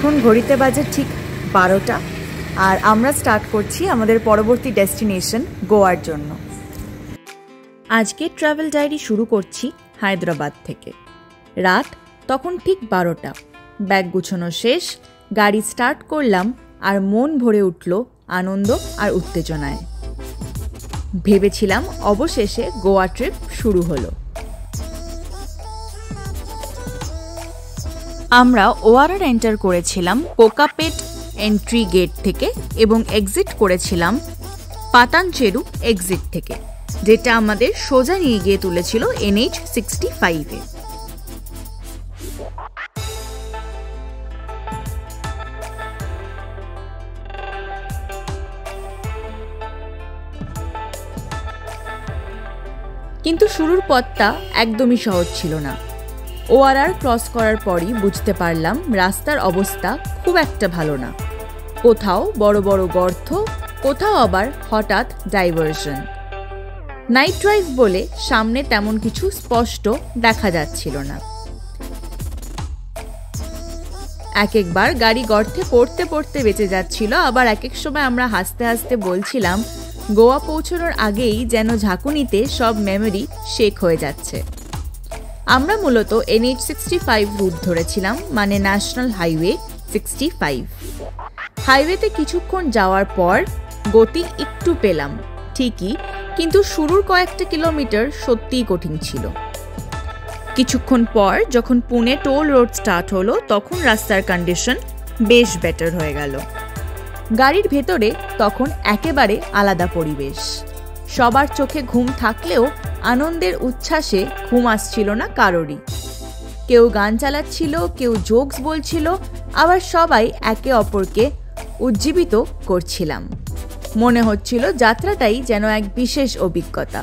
এখন ঘড়িতে বাজে ঠিক 12টা আর আমরা স্টার্ট করছি আমাদের পরবর্তী ডেস্টিনেশন গোয়ার জন্য। আজকে ট্রাভেল ডায়েরি শুরু করছি হায়দ্রাবাদ থেকে। রাত তখন ঠিক 12টা, ব্যাগ গুছানো শেষ, গাড়ি স্টার্ট করলাম আর মন ভরে উঠল আনন্দ আর উত্তেজনায়। ভেবেছিলাম অবশেষে গোয়া ট্রিপ শুরু হলো। আমরা ওআরআর এন্টার করেছিলাম কোকাপেট এন্ট্রি গেট থেকে এবং এক্সিট করেছিলাম পাতানচেরু এক্সিট থেকে, যেটা আমাদের সোজা নিয়ে গিয়ে তুলেছিল NH65-এ। কিন্তু শুরুর পথটা একদমই সহজ ছিল না। ওআরআর ক্রস করার পরই বুঝতে পারলাম রাস্তার অবস্থা খুব একটা ভালো না। কোথাও বড় বড় গর্ত, কোথাও আবার হঠাৎ ডাইভারশন। নাইট ড্রাইভ বলে সামনে তেমন কিছু স্পষ্ট দেখা যাচ্ছিল না। একবার গাড়ি গর্তে পড়তে পড়তে বেঁচে যাচ্ছিল, আবার এক এক সময় আমরা হাসতে হাসতে বলছিলাম গোয়া পৌঁছানোর আগেই যেন ঝাঁকুনিতে সব মেমোরি শেক হয়ে যাচ্ছে। আমরা মূলত NH65 রুট ধরেছিলাম, মানে ন্যাশনাল হাইওয়ে 65। হাইওয়েতে কিছুক্ষণ যাওয়ার পর গতি একটু পেলাম ঠিকই, কিন্তু শুরুর কয়েকটা কিলোমিটার সত্যিই কঠিন ছিল। কিছুক্ষণ পর যখন পুনে টোল রোড স্টার্ট হলো তখন রাস্তার কন্ডিশন বেশ বেটার হয়ে গেল। গাড়ির ভেতরে তখন একেবারে আলাদা পরিবেশ। সবার চোখে ঘুম থাকলেও আনন্দের উচ্ছ্বাসে ঘুম আসছিল না কারোরই। কেউ গান চালাচ্ছিল, কেউ জোকস বলছিল, আবার সবাই একে অপরকে উজ্জীবিত করছিলাম। মনে হচ্ছিল যাত্রাটাই যেন এক বিশেষ অভিজ্ঞতা।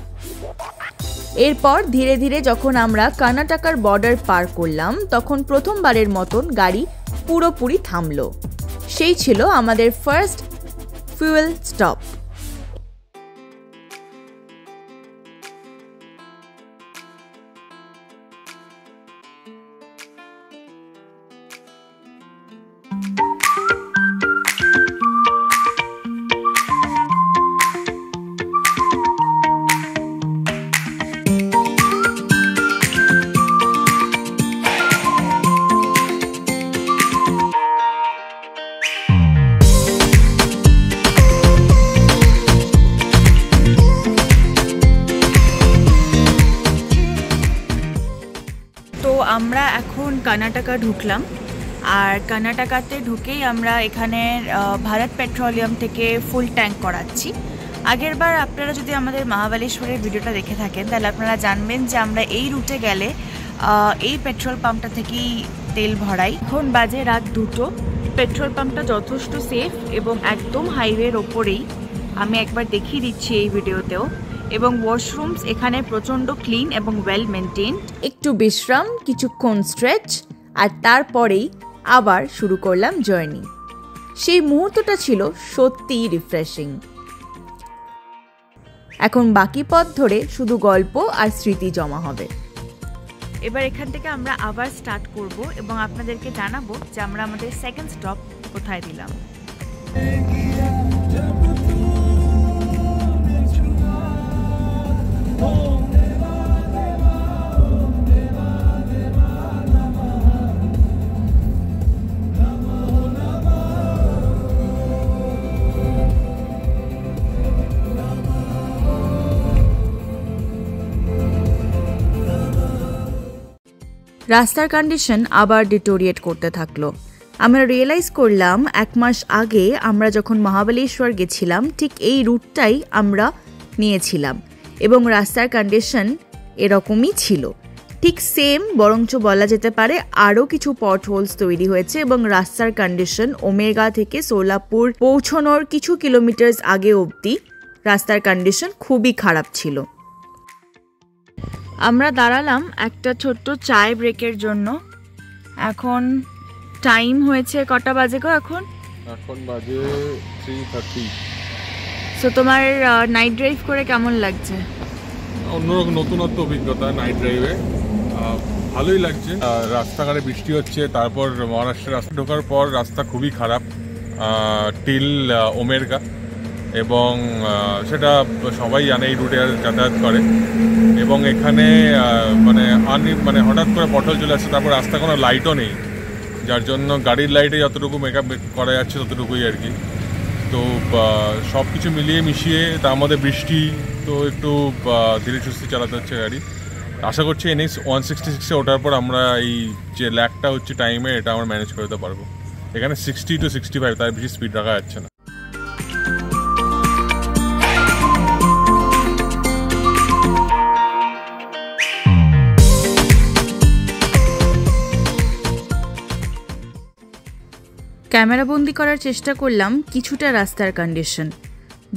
এরপর ধীরে ধীরে যখন আমরা কর্ণাটকার বর্ডার পার করলাম তখন প্রথমবারের মতন গাড়ি পুরোপুরি থামলো। সেই ছিল আমাদের ফার্স্ট ফুয়েল স্টপ। আমরা এখন কর্ণাটকা ঢুকলাম, আর কর্ণাটকাতে ঢুকেই আমরা এখানে ভারত পেট্রোলিয়াম থেকে ফুল ট্যাঙ্ক করাচ্ছি। আগেরবার আপনারা যদি আমাদের মহাবালেশ্বরের ভিডিওটা দেখে থাকেন তাহলে আপনারা জানবেন যে আমরা এই রুটে গেলে এই পেট্রোল পাম্পটা থেকেই তেল ভরাই। এখন বাজে রাত 2টো। পেট্রোল পাম্পটা যথেষ্ট সেফ এবং একদম হাইওয়ের ওপরেই, আমি একবার দেখিয়ে দিচ্ছি এই ভিডিওতেও। এবং ওয়াশরুমস এখানে প্রচণ্ড ক্লিন এবং ওয়েল মেনটেইনড। একটু বিশ্রাম, কিছুক্ষণ স্ট্রেচ, আর তারপরেই আবার শুরু করলাম জার্নি। সেই মুহূর্তটা ছিল সত্যিই রিফ্রেশিং। এখন বাকি পথ ধরে শুধু গল্প আর স্মৃতি জমা হবে। এবার এখান থেকে আমরা আবার স্টার্ট করব এবং আপনাদেরকে জানাবো যে আমরা আমাদের সেকেন্ড স্টপ কোথায় দিলাম। রাস্তার কন্ডিশন আবার ডিটোরিয়েট করতে থাকলো। আমরা রিয়েলাইজ করলাম 1 মাস আগে আমরা যখন মহাবালেশ্বর গেছিলাম ঠিক এই রুটটাই আমরা নিয়েছিলাম এবং রাস্তার কন্ডিশন এরকমই ছিল, ঠিক সেম, বরঞ্চ বলা যেতে পারে আরও কিছু পথহোলস তৈরি হয়েছে এবং রাস্তার কন্ডিশন ওমেগা থেকে সোলাপুর পৌঁছানোর কিছু কিলোমিটার আগে অবধি রাস্তার কন্ডিশন খুবই খারাপ ছিল। আমরা দাঁড়ালাম একটা ছোট্ট চায় ব্রেকের জন্য। এখন টাইম হয়েছে কটা বাজে গো? এখন বাজে 3:30। সো তোমার নাইট ড্রাইভ করে কেমন লাগছে? অন্যরকম নতুনত্ব অভিজ্ঞতা নাইট ড্রাইভে। ভালোই লাগছে। রাস্তাঘাটে বৃষ্টি হচ্ছে, তারপর মহারাষ্ট্রের রাস্তা ঢোকার পর রাস্তা খুবই খারাপ টিল ওমেরগা, এবং সেটা সবাই জানে, এই রুটে যাতায়াত করে। এবং এখানে মানে হঠাৎ করে পটল চলে আসছে, তারপর রাস্তা কোনো লাইটও নেই, যার জন্য গাড়ির লাইটে যতটুকু মেকআপ করা যাচ্ছে ততটুকুই আর কি। তো সব কিছু মিলিয়ে মিশিয়ে তার মধ্যে বৃষ্টি, তো একটু ধীরে সুস্থে চালাতে হচ্ছে গাড়ি। আশা করছি NH 166-এ ওঠার পর আমরা এই যে ল্যাকটা হচ্ছে টাইমে, এটা আমরা ম্যানেজ করতে পারবো। এখানে 60 to 65, তার বেশি স্পিড রাখা যাচ্ছে না। ক্যামেরাবন্দি করার চেষ্টা করলাম কিছুটা রাস্তার কন্ডিশন,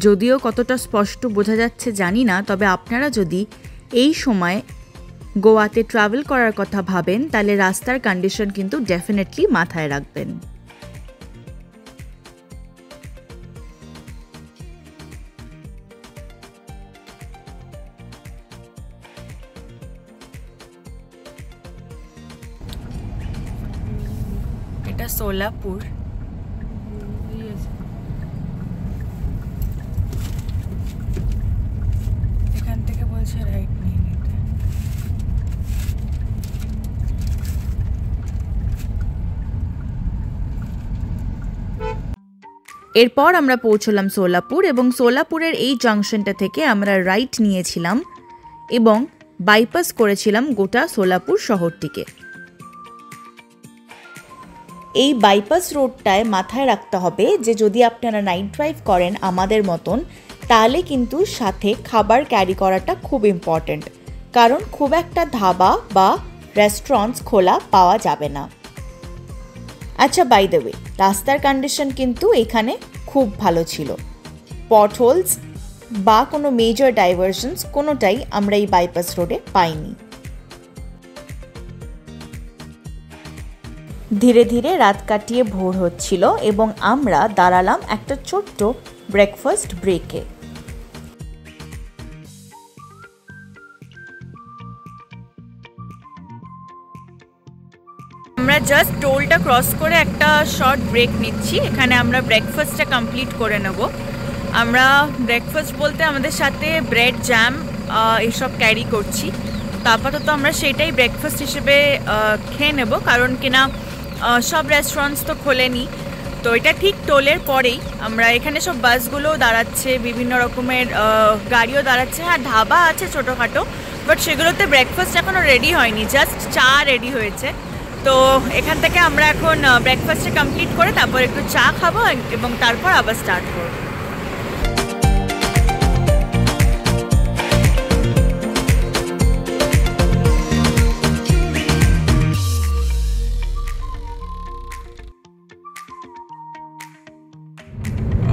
যদিও কতটা স্পষ্ট বোঝা যাচ্ছে জানি না। তবে আপনারা যদি এই সময় গোয়াতে ট্রাভেল করার কথা ভাবেন, তাহলে রাস্তার কন্ডিশন কিন্তু ডেফিনেটলি মাথায় রাখবেন। এটা সোলাপুর। এখান থেকে বলছে রাইট নিয়ে নিতে। এরপর আমরা পৌঁছলাম সোলাপুর, এবং সোলাপুরের এই জাংশনটা থেকে আমরা রাইট নিয়েছিলাম এবং বাইপাস করেছিলাম গোটা সোলাপুর শহরটিকে। এই বাইপাস রোডটায় মাথায় রাখতে হবে যে যদি আপনারা নাইট ড্রাইভ করেন আমাদের মতন, তাহলে কিন্তু সাথে খাবার ক্যারি করাটা খুব ইম্পর্ট্যান্ট, কারণ খুব একটা ধাবা বা রেস্টুরেন্টস খোলা পাওয়া যাবে না। আচ্ছা, বাই দ্য ওয়ে, রাস্তার কন্ডিশন কিন্তু এখানে খুব ভালো ছিল। পটহোলস বা কোনো মেজর ডাইভারশনস কোনোটাই আমরা এই বাইপাস রোডে পাইনি। ধীরে ধীরে রাত কাটিয়ে ভোর হচ্ছিল এবং আমরা দাঁড়ালাম একটা ছোট্ট ব্রেকফাস্ট ব্রেকে। আমরা জাস্ট টোলটা ক্রস করে একটা শর্ট ব্রেক নিচ্ছি। এখানে আমরা ব্রেকফাস্টটা কমপ্লিট করে নেব। আমরা ব্রেকফাস্ট বলতে আমাদের সাথে ব্রেড, জ্যাম এইসব ক্যারি করছি। তো আপাতত আমরা সেটাই ব্রেকফাস্ট হিসেবে খেয়ে নেব, কারণ কিনা সব রেস্টুরেন্টস তো খোলেনি। তো এটা ঠিক টোলের পরেই। আমরা এখানে সব বাসগুলোও দাঁড়াচ্ছে, বিভিন্ন রকমের গাড়িও দাঁড়াচ্ছে। হ্যাঁ, ধাবা আছে ছোটোখাটো, বাট সেগুলোতে ব্রেকফাস্ট এখনও রেডি হয়নি, জাস্ট চা রেডি হয়েছে। তো এখান থেকে আমরা এখন ব্রেকফাস্টে কমপ্লিট করে তারপর একটু চা খাবো এবং তারপর আবার স্টার্ট করবো।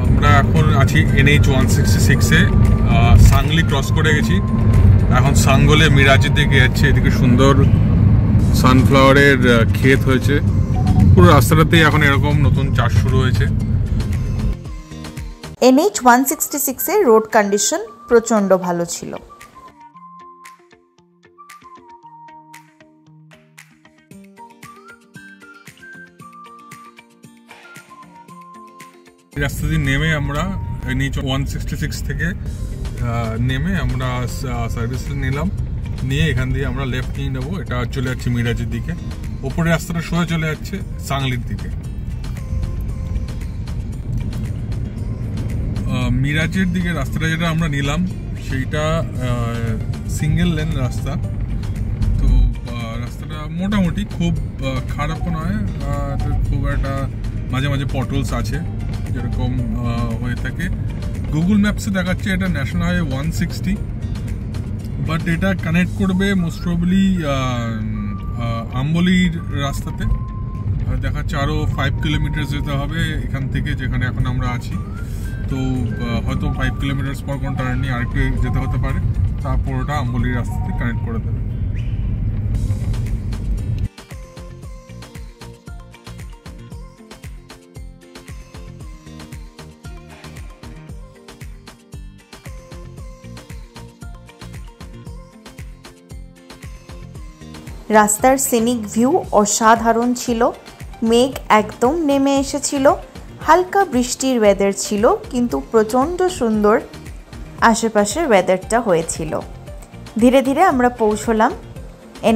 আমরা এখন আছি NH 166-এ, সাংলি ক্রস করে গেছি। এখন সাঙ্গলে মিরাজের দিকে যাচ্ছে। এদিকে সুন্দর সানফ্লাওয়ারের ক্ষেত হয়েছে, পুরো রাস্তাটাতেই এখন এরকম নতুন চাষ শুরু হয়েছে। NH 166-এর রোড কন্ডিশন প্রচণ্ড ভালো ছিল। রাস্তা দিয়ে নেমে আমরা NH 166 থেকে নেমে আমরা সার্ভিস নিলাম, নিয়ে এখান দিয়ে আমরা লেফট নিয়ে নেবো। এটা চলে যাচ্ছে মিরাজের দিকে। ওপরে রাস্তাটা সোজা চলে যাচ্ছে সাংলির দিকে। মিরাজের দিকে রাস্তাটা যেটা আমরা নিলাম সেইটা সিঙ্গেল লেন রাস্তা। তো রাস্তাটা মোটামুটি খুব খারাপও নয়, খুব একটা মাঝে মাঝে পটলস আছে যেরকম হয়ে থাকে। গুগল ম্যাপসে দেখাচ্ছে এটা ন্যাশনাল হাইওয়ে 160, বাট এটা কানেক্ট করবে মোস্ট প্রবলি আম্বলির রাস্তাতে। দেখাচ্ছে আরও 5 কিলোমিটার যেতে হবে এখান থেকে, যেখানে এখন আমরা আছি। তো হয়তো 5 কিলোমিটার পর কোনো টার্ন নিয়ে আরেকটু যেতে হতে পারে, তারপর ওটা আম্বলির রাস্তাতে কানেক্ট করে দেবে। রাস্তার সিনিক ভিউ অসাধারণ ছিল। মেঘ একদম নেমে এসেছিল, হালকা বৃষ্টির ওয়েদার ছিল, কিন্তু প্রচণ্ড সুন্দর আশেপাশের ওয়েদারটা হয়েছিল। ধীরে ধীরে আমরা পৌঁছলাম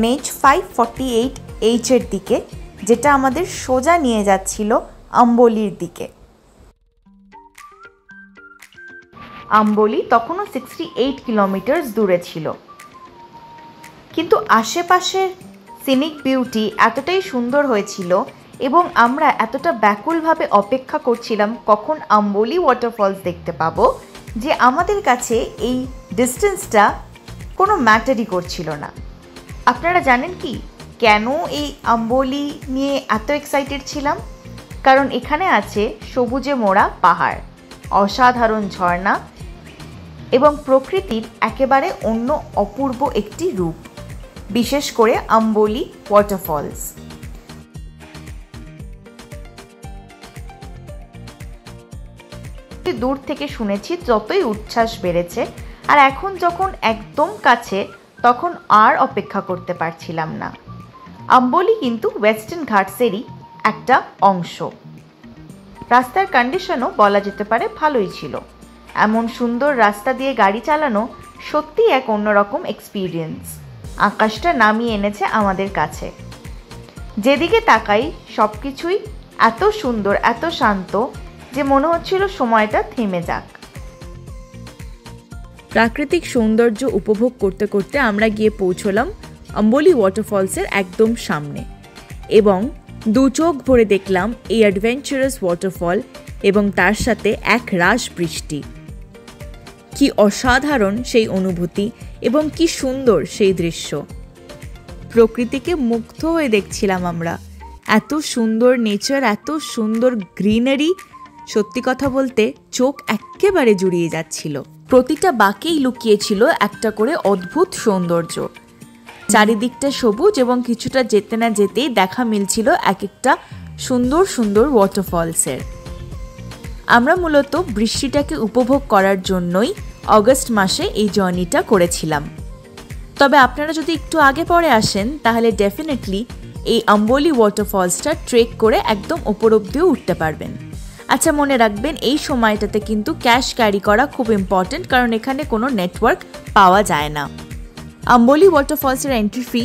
NH 548H এর দিকে, যেটা আমাদের সোজা নিয়ে যাচ্ছিল আম্বলির দিকে। আম্বলি তখনও 68 কিলোমিটার দূরে ছিল, কিন্তু আশেপাশের সিনিক বিউটি এতটাই সুন্দর হয়েছিল এবং আমরা এতটা ব্যাকুলভাবে অপেক্ষা করছিলাম কখন আম্বলি ওয়াটারফলস দেখতে পাবো, যে আমাদের কাছে এই ডিস্টেন্সটা কোনো ম্যাটারই করছিল না। আপনারা জানেন কি কেন এই আম্বলি নিয়ে এত এক্সাইটেড ছিলাম? কারণ এখানে আছে সবুজে মোড়া পাহাড়, অসাধারণ ঝর্ণা এবং প্রকৃতির একেবারে অন্য অপূর্ব একটি রূপ, বিশেষ করে আম্বলি ওয়াটারফলস। দূর থেকে শুনেছি যতই উচ্ছ্বাস বেড়েছে, আর এখন যখন একদম কাছে তখন আর অপেক্ষা করতে পারছিলাম না। আম্বলি কিন্তু ওয়েস্টার্ন ঘাটসেরই একটা অংশ। রাস্তার কন্ডিশনও বলা যেতে পারে ভালোই ছিল। এমন সুন্দর রাস্তা দিয়ে গাড়ি চালানো সত্যিই এক অন্যরকম এক্সপিরিয়েন্স। আকাশটা নামিয়ে এনেছে আমাদের কাছে। যেদিকে তাকাই সব কিছুই এত সুন্দর, এত শান্ত যে মনে হচ্ছিল সময়টা থেমে যাক। প্রাকৃতিক সৌন্দর্য উপভোগ করতে করতে আমরা গিয়ে পৌঁছলাম আম্বলি ওয়াটারফলসের একদম সামনে এবং দু চোখ ভরে দেখলাম এই অ্যাডভেঞ্চারাস ওয়াটারফল এবং তার সাথে এক রাশ বৃষ্টি। কি অসাধারণ সেই অনুভূতি এবং কি সুন্দর সেই দৃশ্য। প্রকৃতিকে মুগ্ধ হয়ে দেখছিলাম আমরা। এত সুন্দর নেচার, এত সুন্দর গ্রিনারি, সত্যি কথা বলতে চোখ একেবারে জুড়িয়ে যাচ্ছিল। প্রতিটা বাঁকেই লুকিয়েছিল একটা করে অদ্ভুত সৌন্দর্য। চারিদিকটা সবুজ এবং কিছুটা যেতে না যেতেই দেখা মিলছিল এক একটা সুন্দর সুন্দর ওয়াটারফলসের। আমরা মূলত বৃষ্টিটাকে উপভোগ করার জন্যই অগস্ট মাসে এই জার্নিটা করেছিলাম। তবে আপনারা যদি একটু আগে পরে আসেন তাহলে ডেফিনেটলি এই আম্বলি ওয়াটারফলসটা ট্রেক করে একদম ওপর অব্দিও উঠতে পারবেন। আচ্ছা, মনে রাখবেন এই সময়টাতে কিন্তু ক্যাশ ক্যারি করা খুব ইম্পর্টেন্ট, কারণ এখানে কোনো নেটওয়ার্ক পাওয়া যায় না। আম্বলি ওয়াটারফলসের এন্ট্রি ফি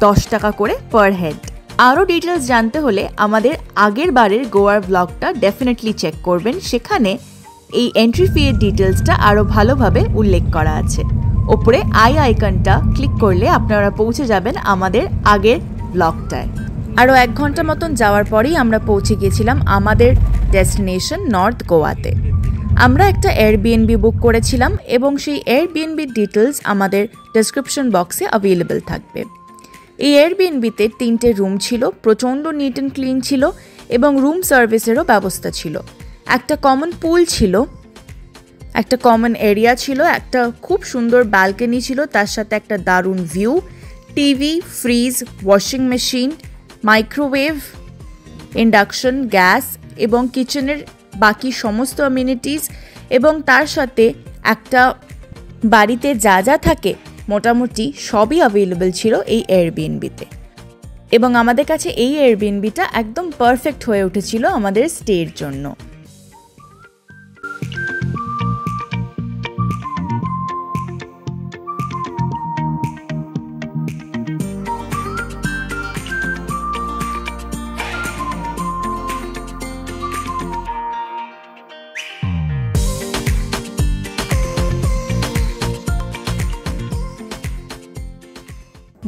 10 টাকা করে পার হেড। আরও ডিটেলস জানতে হলে আমাদের আগের বারের গোয়ার ব্লগটা ডেফিনেটলি চেক করবেন, সেখানে এই এন্ট্রি ফি এর ডিটেলসটা আরও ভালোভাবে উল্লেখ করা আছে। ওপরে আইকনটা ক্লিক করলে আপনারা পৌঁছে যাবেন আমাদের আগের ব্লগটায়। আরও 1 ঘন্টা মতন যাওয়ার পরেই আমরা পৌঁছে গিয়েছিলাম আমাদের ডেস্টিনেশন নর্থ গোয়াতে। আমরা একটা এয়ারবিএনবি বুক করেছিলাম এবং সেই এয়ারবিএনবির ডিটেলস আমাদের ডেসক্রিপশন বক্সে অ্যাভেলেবল থাকবে। এই এয়ারবিএনবিতে 3টে রুম ছিল, প্রচণ্ড নিট অ্যান্ড ক্লিন ছিল এবং রুম সার্ভিসেরও ব্যবস্থা ছিল। একটা কমন পুল ছিল, একটা কমন এরিয়া ছিল, একটা খুব সুন্দর ব্যালকনি ছিল, তার সাথে একটা দারুণ view, TV, fridge, washing machine, microwave, induction, gas এবং কিচেনের বাকি সমস্ত অ্যামিনিটিস, এবং তার সাথে একটা বাড়িতে যা যা থাকে মোটামুটি সবই অ্যাভেলেবল ছিল এই এয়ারবিএনবিতে। এবং আমাদের কাছে এই এয়ারবিএনবিটা একদম পারফেক্ট হয়ে উঠেছিল আমাদের স্টের জন্য।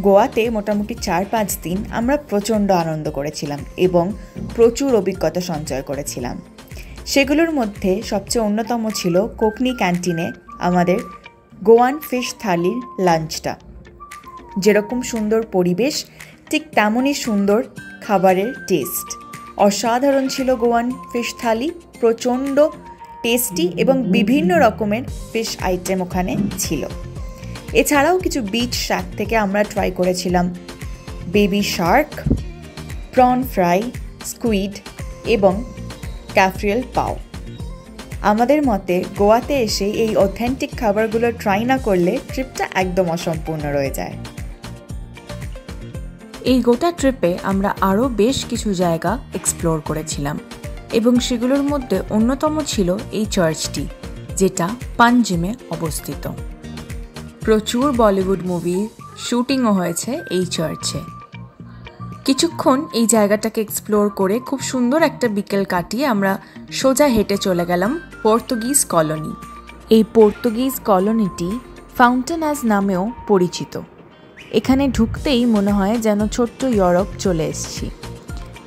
গোয়াতে মোটামুটি 4-5 দিন আমরা প্রচণ্ড আনন্দ করেছিলাম এবং প্রচুর অভিজ্ঞতা সঞ্চয় করেছিলাম। সেগুলোর মধ্যে সবচেয়ে অন্যতম ছিল কোকনি ক্যান্টিনে আমাদের গোয়ান ফিশ থালির লাঞ্চটা। যেরকম সুন্দর পরিবেশ ঠিক তেমনই সুন্দর খাবারের টেস্ট। অসাধারণ ছিল গোয়ান ফিশ থালি, প্রচণ্ড টেস্টি এবং বিভিন্ন রকমের ফিশ আইটেম ওখানে ছিল। এছাড়াও কিছু বিচ শ্যাক থেকে আমরা ট্রাই করেছিলাম baby Shark, prawn fry, squid এবং ক্যাফরিয়াল পাও। আমাদের মতে গোয়াতে এসে এই অথেন্টিক খাবারগুলো ট্রাই না করলে ট্রিপটা একদম অসম্পূর্ণ রয়ে যায়। এই গোটা ট্রিপে আমরা আরও বেশ কিছু জায়গা এক্সপ্লোর করেছিলাম এবং সেগুলোর মধ্যে অন্যতম ছিল এই চার্চটি, যেটা পাঞ্জিমে অবস্থিত। প্রচুর বলিউড মুভির শুটিংও হয়েছে এই চার্চে। কিছুক্ষণ এই জায়গাটাকে এক্সপ্লোর করে খুব সুন্দর একটা বিকেল কাটিয়ে আমরা সোজা হেঁটে চলে গেলাম পর্তুগিজ কলোনি। এই পর্তুগিজ কলোনিটি ফাউন্টেনাজ নামেও পরিচিত। এখানে ঢুকতেই মনে হয় যেন ছোট্ট ইউরোপ চলে এসেছি।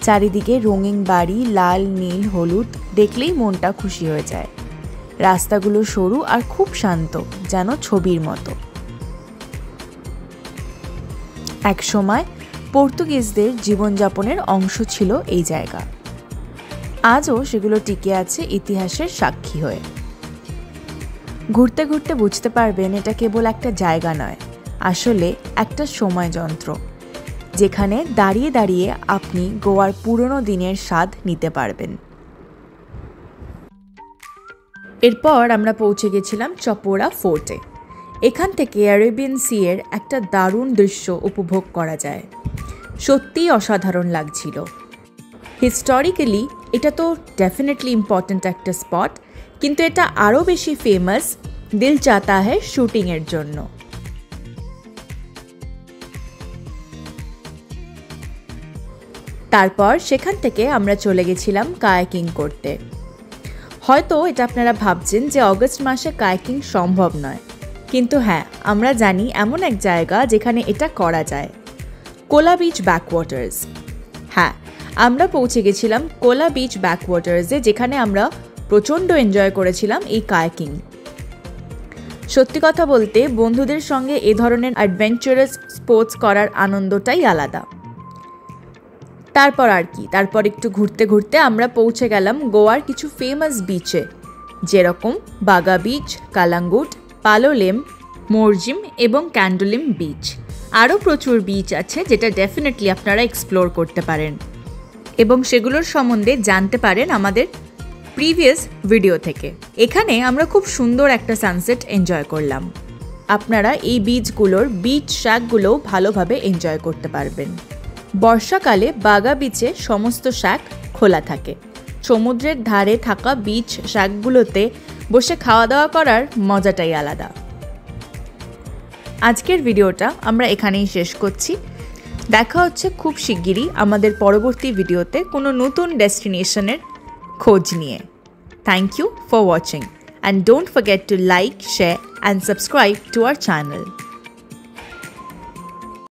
চারিদিকে রঙিন বাড়ি, লাল, নীল, হলুদ, দেখলেই মনটা খুশি হয়ে যায়। রাস্তাগুলো সরু আর খুব শান্ত, যেন ছবির মতো। একসময় পর্তুগিজদের জীবনযাপনের অংশ ছিল এই জায়গা। আজও সেগুলো টিকে আছে ইতিহাসের সাক্ষী হয়ে। ঘুরতে ঘুরতে বুঝতে পারবেন এটা কেবল একটা জায়গা নয়, আসলে একটা সময় যন্ত্র, যেখানে দাঁড়িয়ে দাঁড়িয়ে আপনি গোয়ার পুরনো দিনের স্বাদ নিতে পারবেন। এরপর আমরা পৌঁছে গেছিলাম চপোরা ফোর্টে। এখান থেকে অ্যারাবিয়ান সি এর একটা দারুণ দৃশ্য উপভোগ করা যায়। সত্যিই অসাধারণ লাগছিল। হিস্টোরিক্যালি এটা তো ডেফিনেটলি ইম্পর্ট্যান্ট একটা স্পট, কিন্তু এটা আরও বেশি ফেমাস দিল চাতা হ্যায় শুটিংয়ের জন্য। তারপর সেখান থেকে আমরা চলে গেছিলাম কায়াকিং করতে। হয়তো এটা আপনারা ভাবছেন যে অগস্ট মাসে কায়াকিং সম্ভব নয়, কিন্তু হ্যাঁ, আমরা জানি এমন এক জায়গা যেখানে এটা করা যায়, কোলা বিচ ব্যাকওয়াটার্স। হ্যাঁ, আমরা পৌঁছে গেছিলাম কোলা বিচ ব্যাকওয়াটার্সে, যেখানে আমরা প্রচণ্ড এনজয় করেছিলাম এই কায়াকিং। সত্যি কথা বলতে বন্ধুদের সঙ্গে এ ধরনের অ্যাডভেঞ্চারাস স্পোর্টস করার আনন্দটাই আলাদা। তারপর আর কি, তারপর একটু ঘুরতে ঘুরতে আমরা পৌঁছে গেলাম গোয়ার কিছু ফেমাস বিচে, যেরকম বাগা বিচ, কালাঙ্গুট, পালোলেম, মোরজিম এবং ক্যান্ডোলিম বিচ। আরও প্রচুর বিচ আছে যেটা ডেফিনেটলি আপনারা এক্সপ্লোর করতে পারেন এবং সেগুলোর সম্বন্ধে জানতে পারেন আমাদের প্রিভিয়াস ভিডিও থেকে। এখানে আমরা খুব সুন্দর একটা সানসেট এনজয় করলাম। আপনারা এই বিচগুলোর বিচ শ্যাকগুলোও ভালোভাবে এনজয় করতে পারবেন। বর্ষাকালে বাগা বিচে সমস্ত শ্যাক খোলা থাকে। সমুদ্রের ধারে থাকা বিচ শ্যাকগুলোতে বসে খাওয়া দাওয়া করার মজাটাই আলাদা। আজকের ভিডিওটা আমরা এখানেই শেষ করছি। দেখা হচ্ছে খুব শিগগিরই আমাদের পরবর্তী ভিডিওতে কোনো নতুন ডেস্টিনেশনের খোঁজ নিয়ে। Thank you for watching and don't forget to like, share and subscribe to our channel.